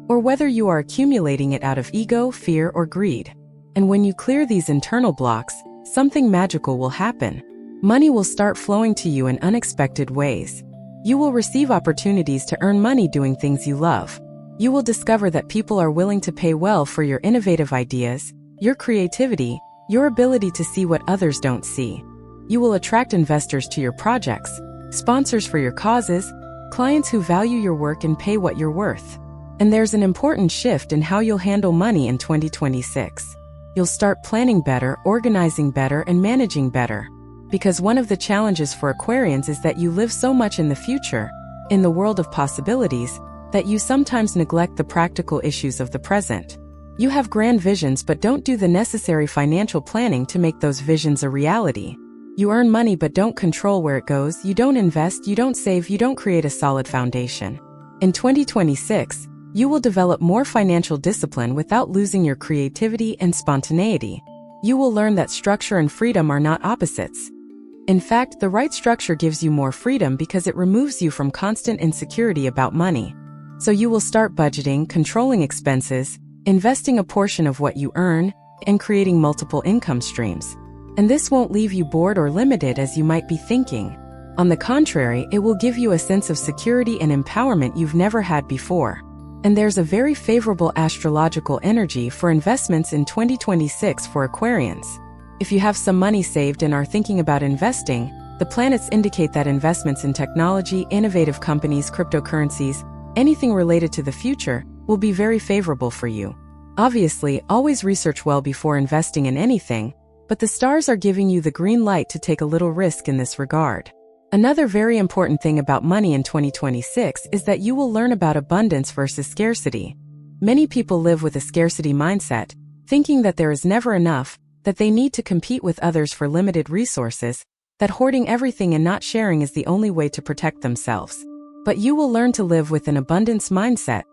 or whether you are accumulating it out of ego, fear, or greed. And when you clear these internal blocks, something magical will happen. Money will start flowing to you in unexpected ways. You will receive opportunities to earn money doing things you love. You will discover that people are willing to pay well for your innovative ideas, your creativity, your ability to see what others don't see. You will attract investors to your projects, sponsors for your causes, clients who value your work and pay what you're worth. And there's an important shift in how you'll handle money in 2026. You'll start planning better, organizing better, and managing better. Because one of the challenges for Aquarians is that you live so much in the future, in the world of possibilities, that you sometimes neglect the practical issues of the present. You have grand visions but don't do the necessary financial planning to make those visions a reality. You earn money but don't control where it goes, you don't invest, you don't save, you don't create a solid foundation. In 2026, you will develop more financial discipline without losing your creativity and spontaneity. You will learn that structure and freedom are not opposites. In fact, the right structure gives you more freedom because it removes you from constant insecurity about money. So you will start budgeting, controlling expenses, investing a portion of what you earn, and creating multiple income streams. And this won't leave you bored or limited as you might be thinking. On the contrary, it will give you a sense of security and empowerment you've never had before. And there's a very favorable astrological energy for investments in 2026 for Aquarians. If you have some money saved and are thinking about investing, the planets indicate that investments in technology, innovative companies, cryptocurrencies, anything related to the future, will be very favorable for you. Obviously, always research well before investing in anything, but the stars are giving you the green light to take a little risk in this regard. Another very important thing about money in 2026 is that you will learn about abundance versus scarcity. Many people live with a scarcity mindset, thinking that there is never enough, that they need to compete with others for limited resources, that hoarding everything and not sharing is the only way to protect themselves. But you will learn to live with an abundance mindset,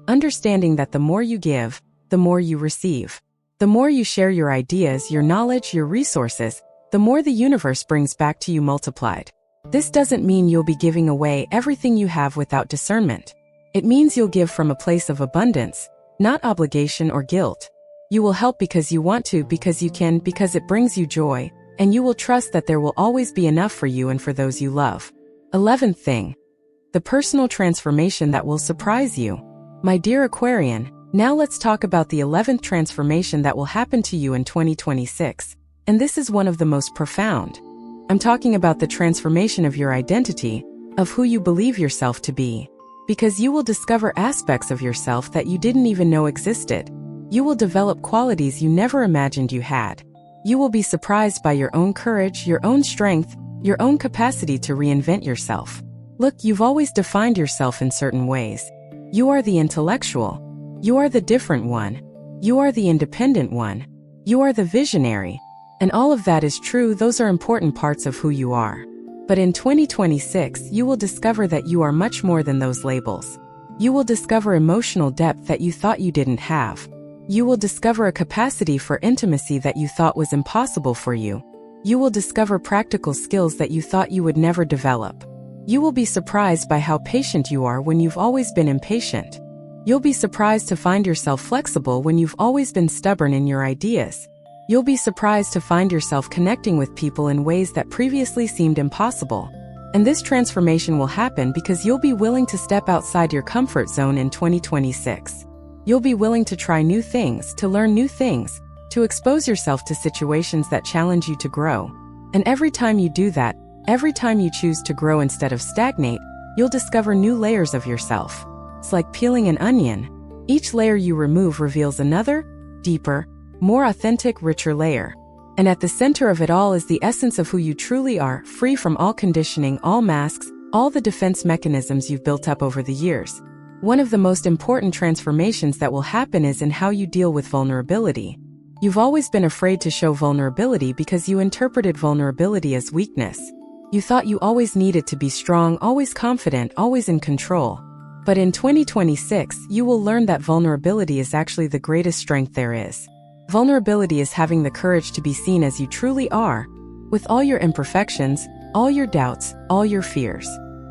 understanding that the more you give, the more you receive. The more you share your ideas, your knowledge, your resources, the more the universe brings back to you multiplied. This doesn't mean you'll be giving away everything you have without discernment. It means you'll give from a place of abundance, not obligation or guilt. You will help because you want to, because you can, because it brings you joy, and you will trust that there will always be enough for you and for those you love. 11th thing. The personal transformation that will surprise you. My dear Aquarian, now let's talk about the 11th transformation that will happen to you in 2026, and this is one of the most profound. I'm talking about the transformation of your identity, of who you believe yourself to be. Because you will discover aspects of yourself that you didn't even know existed. You will develop qualities you never imagined you had. You will be surprised by your own courage, your own strength, your own capacity to reinvent yourself. Look, you've always defined yourself in certain ways. You are the intellectual. You are the different one. You are the independent one. You are the visionary. And all of that is true, those are important parts of who you are. But in 2026, you will discover that you are much more than those labels. You will discover emotional depth that you thought you didn't have. You will discover a capacity for intimacy that you thought was impossible for you. You will discover practical skills that you thought you would never develop. You will be surprised by how patient you are when you've always been impatient. You'll be surprised to find yourself flexible when you've always been stubborn in your ideas. You'll be surprised to find yourself connecting with people in ways that previously seemed impossible. And this transformation will happen because you'll be willing to step outside your comfort zone in 2026. You'll be willing to try new things, to learn new things, to expose yourself to situations that challenge you to grow. And every time you do that, every time you choose to grow instead of stagnate, you'll discover new layers of yourself. It's like peeling an onion. Each layer you remove reveals another, deeper, more authentic, richer layer. And at the center of it all is the essence of who you truly are, free from all conditioning, all masks, all the defense mechanisms you've built up over the years. One of the most important transformations that will happen is in how you deal with vulnerability. You've always been afraid to show vulnerability because you interpreted vulnerability as weakness. You thought you always needed to be strong, always confident, always in control. But in 2026, you will learn that vulnerability is actually the greatest strength there is. Vulnerability is having the courage to be seen as you truly are, with all your imperfections, all your doubts, all your fears.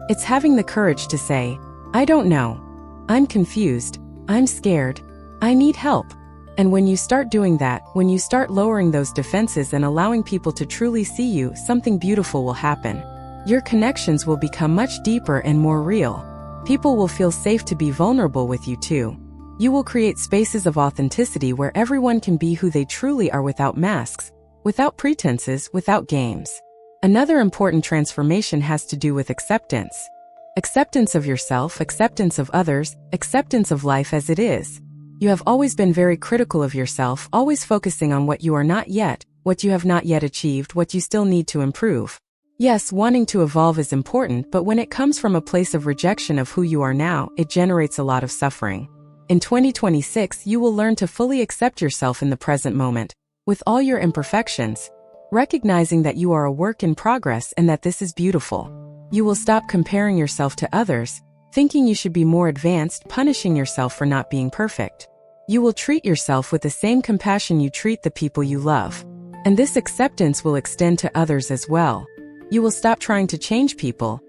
It's having the courage to say, I don't know. I'm confused. I'm scared. I need help. And when you start doing that, when you start lowering those defenses and allowing people to truly see you, something beautiful will happen. Your connections will become much deeper and more real. People will feel safe to be vulnerable with you too. You will create spaces of authenticity where everyone can be who they truly are without masks, without pretenses, without games. Another important transformation has to do with acceptance. Acceptance of yourself, acceptance of others, acceptance of life as it is. You have always been very critical of yourself, always focusing on what you are not yet, what you have not yet achieved, what you still need to improve. Yes, wanting to evolve is important, but when it comes from a place of rejection of who you are now, it generates a lot of suffering. In 2026, you will learn to fully accept yourself in the present moment, with all your imperfections, recognizing that you are a work in progress and that this is beautiful. You will stop comparing yourself to others, thinking you should be more advanced, punishing yourself for not being perfect. You will treat yourself with the same compassion you treat the people you love. And this acceptance will extend to others as well. You will stop trying to change people,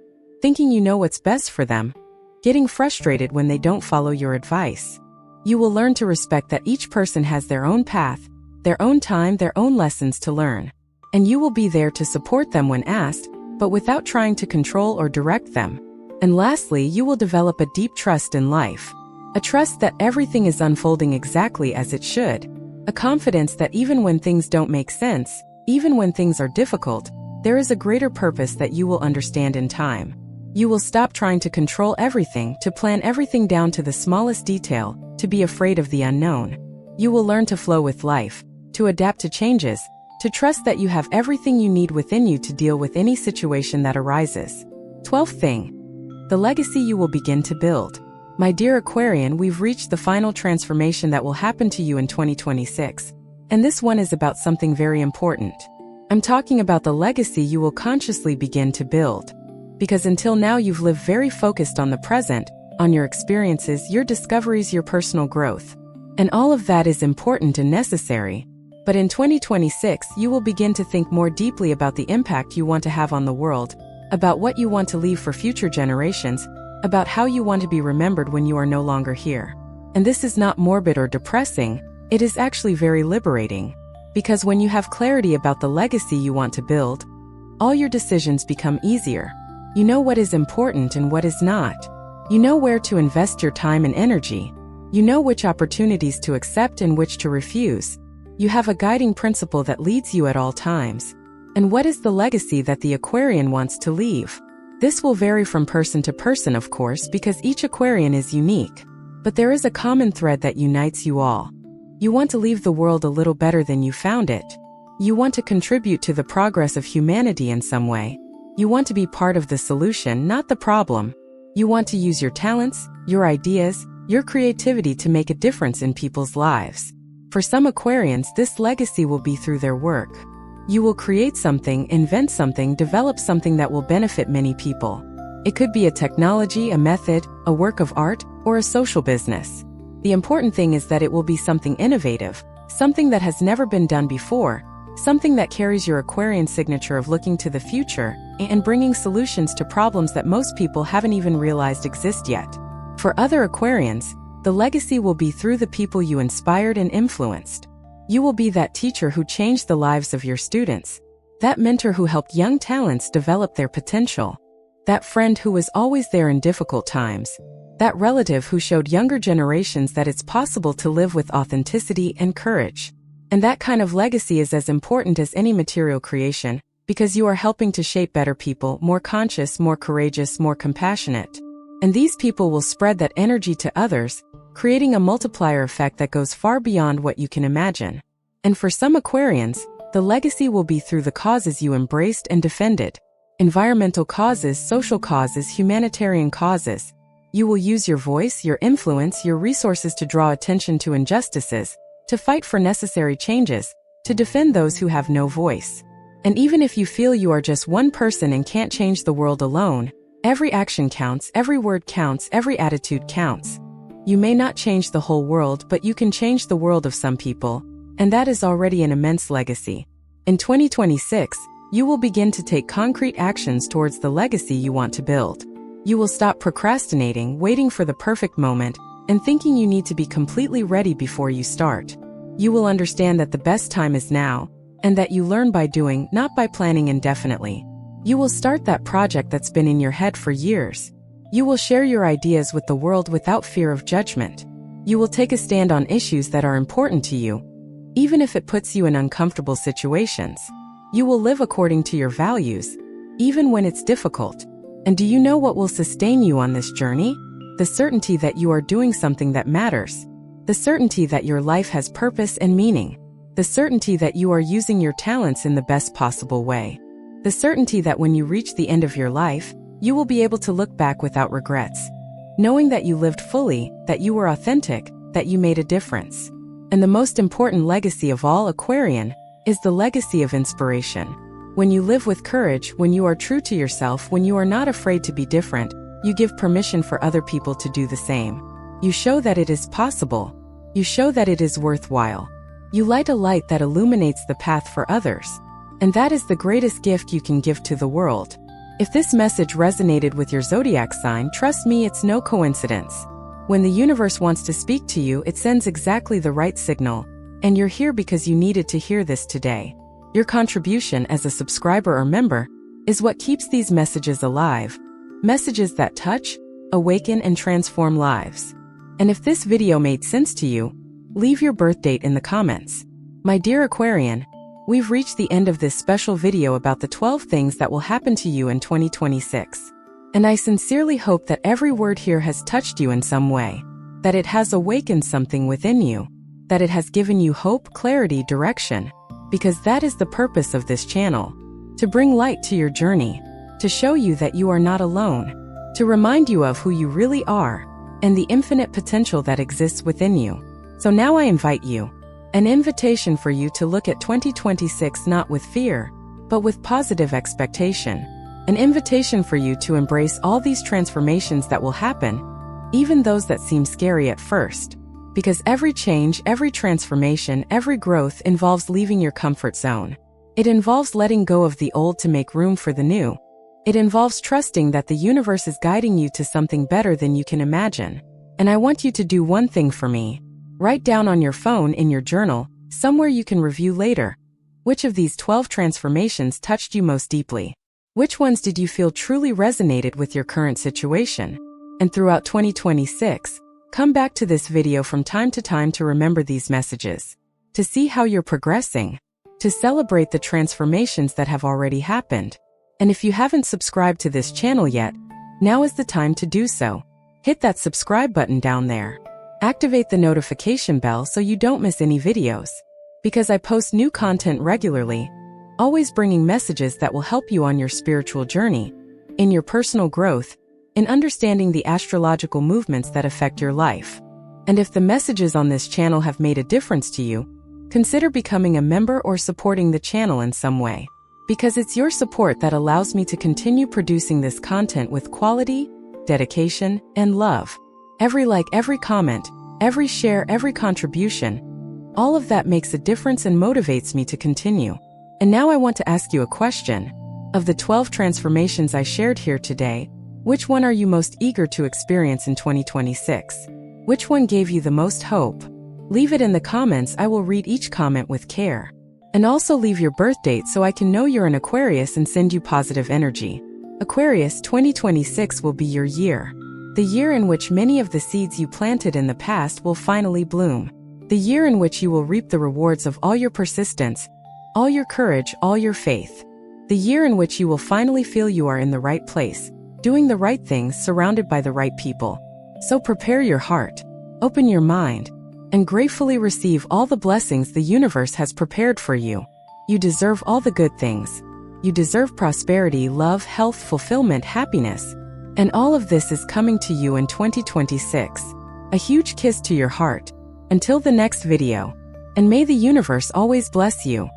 thinking you know what's best for them, getting frustrated when they don't follow your advice. You will learn to respect that each person has their own path, their own time, their own lessons to learn. And you will be there to support them when asked, but without trying to control or direct them. And lastly, you will develop a deep trust in life. A trust that everything is unfolding exactly as it should. A confidence that even when things don't make sense, even when things are difficult, there is a greater purpose that you will understand in time. You will stop trying to control everything, to plan everything down to the smallest detail, to be afraid of the unknown. You will learn to flow with life, to adapt to changes, to trust that you have everything you need within you to deal with any situation that arises. 12th thing, the legacy you will begin to build. My dear Aquarian, we've reached the final transformation that will happen to you in 2026. And this one is about something very important. I'm talking about the legacy you will consciously begin to build. Because until now you've lived very focused on the present, on your experiences, your discoveries, your personal growth. And all of that is important and necessary. But in 2026, you will begin to think more deeply about the impact you want to have on the world, about what you want to leave for future generations, about how you want to be remembered when you are no longer here. And this is not morbid or depressing, it is actually very liberating. Because when you have clarity about the legacy you want to build, all your decisions become easier. You know what is important and what is not. You know where to invest your time and energy. You know which opportunities to accept and which to refuse. You have a guiding principle that leads you at all times. And what is the legacy that the Aquarian wants to leave? This will vary from person to person, of course, because each Aquarian is unique. But there is a common thread that unites you all. You want to leave the world a little better than you found it. You want to contribute to the progress of humanity in some way. You want to be part of the solution, not the problem. You want to use your talents, your ideas, your creativity to make a difference in people's lives. For some Aquarians, this legacy will be through their work. You will create something, invent something, develop something that will benefit many people. It could be a technology, a method, a work of art, or a social business. The important thing is that it will be something innovative, something that has never been done before, something that carries your Aquarian signature of looking to the future and bringing solutions to problems that most people haven't even realized exist yet. For other Aquarians, the legacy will be through the people you inspired and influenced. You will be that teacher who changed the lives of your students, that mentor who helped young talents develop their potential, that friend who was always there in difficult times, that relative who showed younger generations that it's possible to live with authenticity and courage. And that kind of legacy is as important as any material creation, because you are helping to shape better people, more conscious, more courageous, more compassionate. And these people will spread that energy to others, creating a multiplier effect that goes far beyond what you can imagine. And for some Aquarians, the legacy will be through the causes you embraced and defended. Environmental causes, social causes, humanitarian causes. You will use your voice, your influence, your resources to draw attention to injustices, to fight for necessary changes, to defend those who have no voice. And even if you feel you are just one person and can't change the world alone, every action counts, every word counts, every attitude counts. You may not change the whole world, but you can change the world of some people, and that is already an immense legacy. In 2026, you will begin to take concrete actions towards the legacy you want to build. You will stop procrastinating, waiting for the perfect moment, and thinking you need to be completely ready before you start. You will understand that the best time is now, and that you learn by doing, not by planning indefinitely. You will start that project that's been in your head for years. You will share your ideas with the world without fear of judgment. You will take a stand on issues that are important to you, even if it puts you in uncomfortable situations. You will live according to your values, even when it's difficult. And do you know what will sustain you on this journey? The certainty that you are doing something that matters. The certainty that your life has purpose and meaning. The certainty that you are using your talents in the best possible way. The certainty that when you reach the end of your life, you will be able to look back without regrets, knowing that you lived fully, that you were authentic, that you made a difference. And the most important legacy of all, Aquarian, is the legacy of inspiration. When you live with courage, when you are true to yourself, when you are not afraid to be different, you give permission for other people to do the same. You show that it is possible. You show that it is worthwhile. You light a light that illuminates the path for others. And that is the greatest gift you can give to the world. If this message resonated with your zodiac sign, trust me, it's no coincidence. When the universe wants to speak to you, it sends exactly the right signal. And you're here because you needed to hear this today. Your contribution as a subscriber or member is what keeps these messages alive. Messages that touch, awaken, and transform lives. And if this video made sense to you, leave your birth date in the comments. My dear Aquarian, we've reached the end of this special video about the 12 things that will happen to you in 2026. And I sincerely hope that every word here has touched you in some way, that it has awakened something within you, that it has given you hope, clarity, direction, because that is the purpose of this channel, to bring light to your journey, to show you that you are not alone, to remind you of who you really are, and the infinite potential that exists within you. So now I invite you, an invitation for you to look at 2026 not with fear, but with positive expectation. An invitation for you to embrace all these transformations that will happen, even those that seem scary at first. Because every change, every transformation, every growth involves leaving your comfort zone. It involves letting go of the old to make room for the new. It involves trusting that the universe is guiding you to something better than you can imagine. And I want you to do one thing for me. Write down on your phone, in your journal, somewhere you can review later. Which of these 12 transformations touched you most deeply? Which ones did you feel truly resonated with your current situation? And throughout 2026, come back to this video from time to time to remember these messages, to see how you're progressing, to celebrate the transformations that have already happened. And if you haven't subscribed to this channel yet, now is the time to do so. Hit that subscribe button down there. Activate the notification bell so you don't miss any videos, because I post new content regularly, always bringing messages that will help you on your spiritual journey, in your personal growth, in understanding the astrological movements that affect your life. And if the messages on this channel have made a difference to you, consider becoming a member or supporting the channel in some way. Because it's your support that allows me to continue producing this content with quality, dedication, and love. Every like, every comment, every share, every contribution, all of that makes a difference and motivates me to continue. And now I want to ask you a question. Of the 12 transformations I shared here today, which one are you most eager to experience in 2026? Which one gave you the most hope? Leave it in the comments. I will read each comment with care. And also leave your birth date so I can know you're an Aquarius and send you positive energy. Aquarius, 2026 will be your year. The year in which many of the seeds you planted in the past will finally bloom. The year in which you will reap the rewards of all your persistence, all your courage, all your faith. The year in which you will finally feel you are in the right place, doing the right things, surrounded by the right people. So prepare your heart, open your mind, and gratefully receive all the blessings the universe has prepared for you. You deserve all the good things. You deserve prosperity, love, health, fulfillment, happiness. And all of this is coming to you in 2026. A huge kiss to your heart. Until the next video. And may the universe always bless you.